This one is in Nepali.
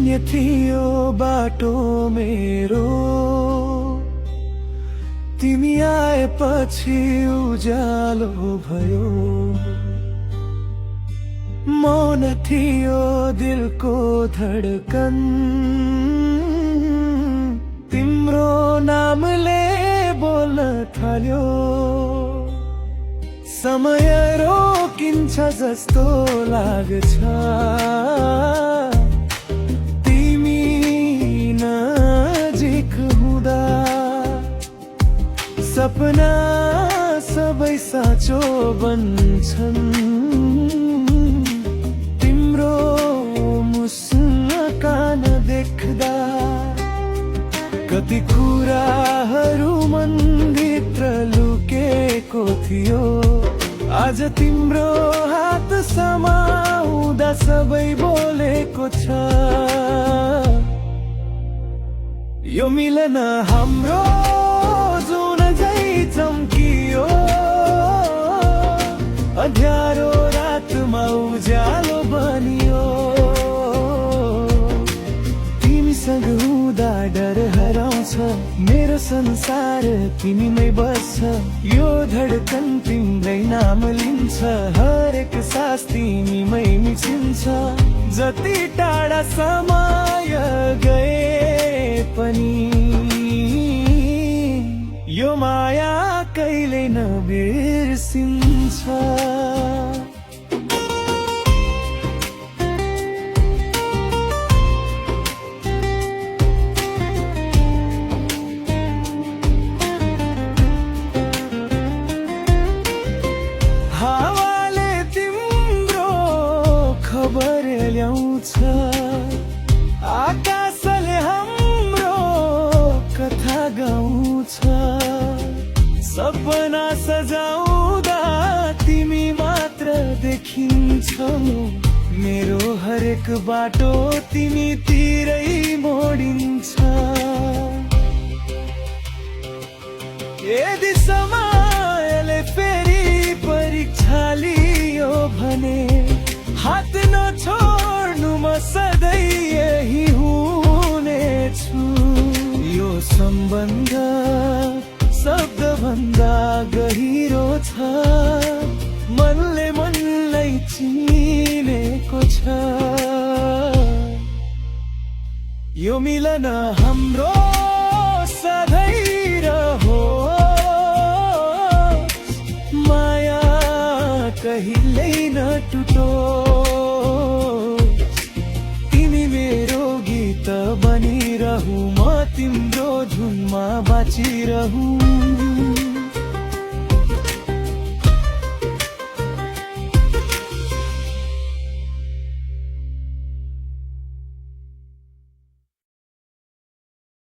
शून्य थियो बाटो मेरो, तिमी आएपछि उज्यालो भयो। मौन थियो दिलको धडकन, तिम्रो नामले बोल्न थाल्यो। समय रोकिन्छ जस्तो लाग्छ, तिमी नजिक हुँदा। सपना सबै साँचो बन्छन्, तिम्रो मुस्कान देख्दा। कति कुराहरू मनभित्र लुकेको थियो, आज तिम्रो हात समाउँदा सबै बोलेको छ। यो मिलन हाम्रो जुन झै चम्कियो, अँध्यारो रातमा उज्यालो बनियो। तिमीसँग हुँदा डर हराउँछ, मेरो संसार तिमीमै बस्छ। यो धडकन तिम्रै नाम लिन्छ, हरेक सास तिमीमै मिचिन्छ। जति टाढा समय गए पनि यो माया कहिल्यै नबिर्सिन्छ। हावाले तिम्रो खबर ल्याउँछ, आकाशले हाम्रो कथा गाउँछ। सपना सजाउँदा तिमी मात्र देखिन्छौ, मेरो हरेक बाटो तिमीतिरै मोडिन्छ। यदि समयले फेरि परीक्षा लियो भने, हात नछोड्नु म सधैँ यही हुनेछु। यो सम्बन्ध शब्द भन्दा गहिरो छ, मनले मनलाई चिनेको छ। यो मिलन हाम्रो सधैँ रहोस्, माया कहिल्यै नटुटोस्। तिमी मेरो गीत बनिरहु, म तिम्रो धुनमा बाँचिरहु।